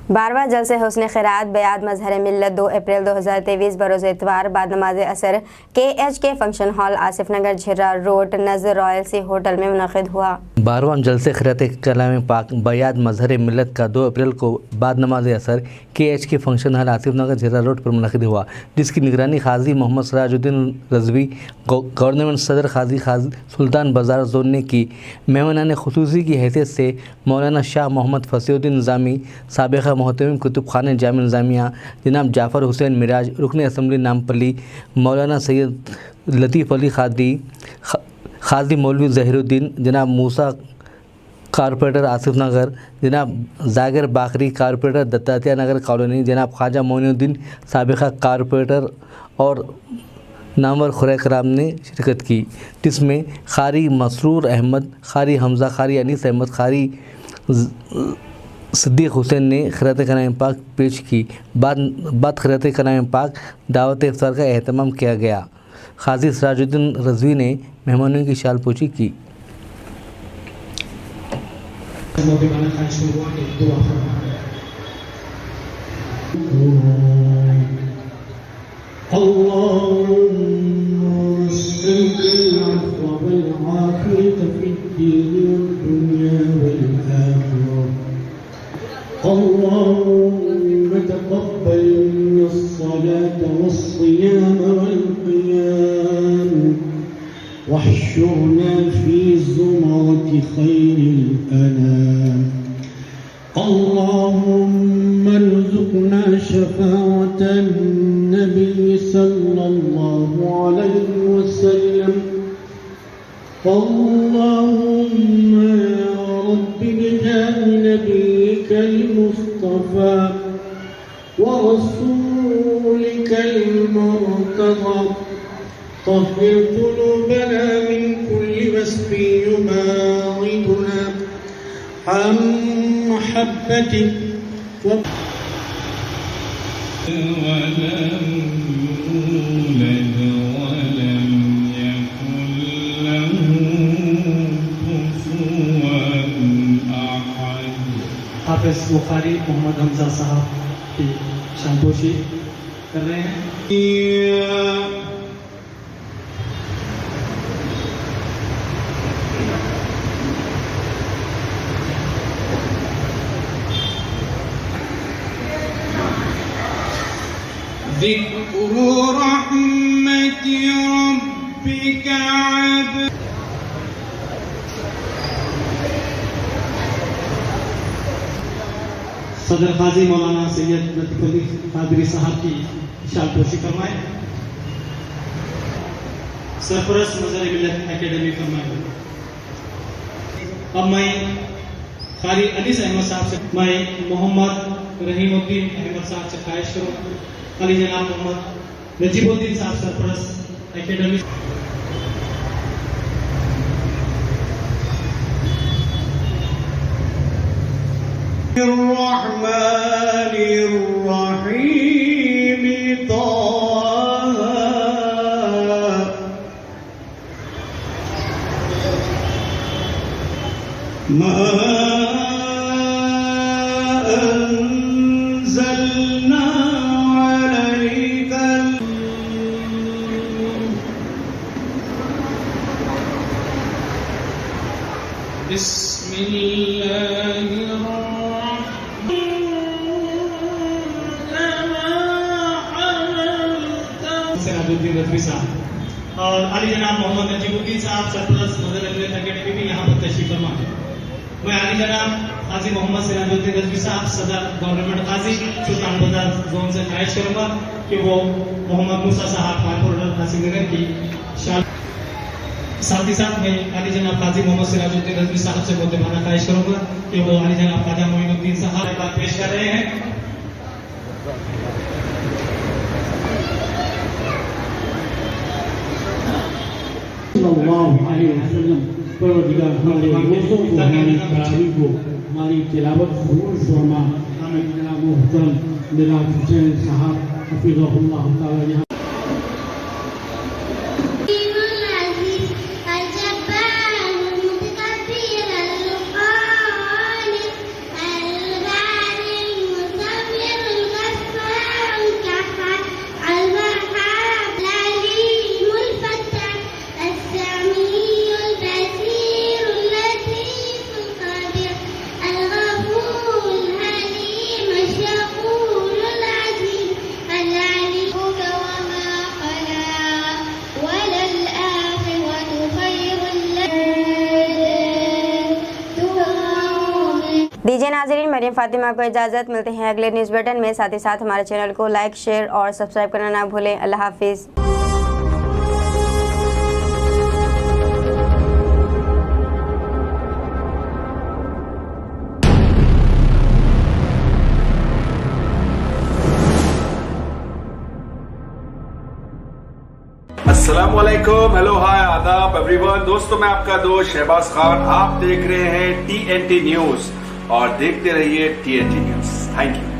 12वां जलसे हुस्न खैरात बयात मजहर मिल्लत 2 अप्रैल 2023 बरोज़ इतवार बाद नमाज असर KHK फंक्शन हॉल आसिफ नगर झिर्रा रोड नज़र रॉयल सी होटल में मुनक़िद हुआ। 12वां जलसे खैरात कलाम पाक बयात मजहर मिल्लत का 2 अप्रैल को बाद नमाज असर KHK फंक्शन हॉल आसिफ नगर झिर्रा रोड पर मुनक़िद हुआ, जिसकी निगरानी काजी मोहम्मद सिराजुद्दीन रज़वी गवर्नमेंट सदर काजी सुल्तान बाजार जोन ने की। मेहमानान खुसूसी की हैसियत से मौलाना शाह मोहम्मद फसीहुद्दीन निज़ामी, साबिक़ा मोहतरम कुतुब खाने जामिया निज़ामिया जनाब जाफ़र हुसैन मिराज रुकन असम्बली नामपल्ली, मौलाना सैयद लतीफ़ अली खाजी मौलवी ज़हीरुद्दीन, जनाब मूसा कारपोरेटर आसिफ नगर, जनाब जागिर बाकरी कारपोरेटर दत्तात्रेय नगर कॉलोनी, जनाब ख्वाजा मोइनुद्दीन साबिक़ा कारपोरेटर और नामवर खुरै कराम ने शिरकत की, जिसमें कारी मसरूर अहमद, कारी हमज़ा, कारी अनीस अहमद, कारी सिद्दीक़ हुसैन ने खैरात कलाम पाक पेश की। बाद खैरात कलाम पाक दावत इफ्तार का एहतमाम किया गया। काजी सिराजुद्दीन रज़वी ने मेहमानों की शाल पोशी की। اللهم تقبل منا الصلاة والصيام والقيام واحشرنا في زمرة خير الأنام. اللهم ارزقنا شفاعة النبي صلى الله عليه وسلم. اللهم يا رب بجاه نبيك المصطفى ورسولك المرتضى طهر قلوبنا من كل وسب يماطلنا عن محبتك ولم يولد ولم يكن له كفوا أحد. हाफिज़ बुखारी मोहम्मद हमजा साहब की शानपोशी कर रहे हैं। ذكر رحمة ربك عبد सदर काजी मौलाना सैयद लतीफ़ अली कादरी साहब की शाल पोशी फरमाए। सरपरस्त मजहर मिल्लत एकेडमी फरमाए। अब मैं कारी अनीस अहमद साहब से मैं मोहम्मद रहीमुद्दीन अहमद साहब से ख्वाहिश करूँ अली जनाब मोहम्मद नजीबुद्दीन साहब सरपरस्त एकेडमी। الرحمن الرحيم طه ما أنزلنا عليك بسم الله रज़वी साहब और अली जनाब मोहम्मद नजीबुद्दीन साहब सरपरस्त मजहर मिल्लत एकेडमी भी यहाँ पर तशरीफ फरमा है। मैं अली जनाब काजी मोहम्मद सिराजुद्दीन रज़वी साहब सदर गवर्नमेंट काजी सुल्तान बाजार जोन से ख्वाहिश करूँगा कि वो मोहम्मद मूसा साहब कारपोरेटर काजी नगर की शाल। साथ ही साथ मैं अली जनाब काजी मोहम्मद सिराजुद्दीन रज़वी साहब से मुद्दबाना ख्वाहिश करूँगा कि वो अली जनाब ख्वाजा मोइनुद्दीन साहब बात पेश कर रहे हैं। सल्लल्लाहु अलैहि वसल्लम परवरदिगार हमारे रोज़ों को हमारी तरावीह को हमारी तिलावत कबूल फरमा। हमें जनाब मोहतरम मिराज हुसैन साहब हफिज़हुल्लाह ताला यहाँ नाजरीन, मरियम फातिमा को इजाज़त। मिलते हैं अगले न्यूज़ बुलेटिन में। साथ ही साथ हमारे चैनल को लाइक, शेयर और सब्सक्राइब करना ना भूलें। अल्लाह हाफिज़। अस्सलामुअलैकुम, हेलो, हाय, आदाब एवरीवन। दोस्तों, मैं आपका दोस्त शहबाज खान। आप देख रहे हैं TNT न्यूज और देखते रहिए TNT न्यूज। Thank you.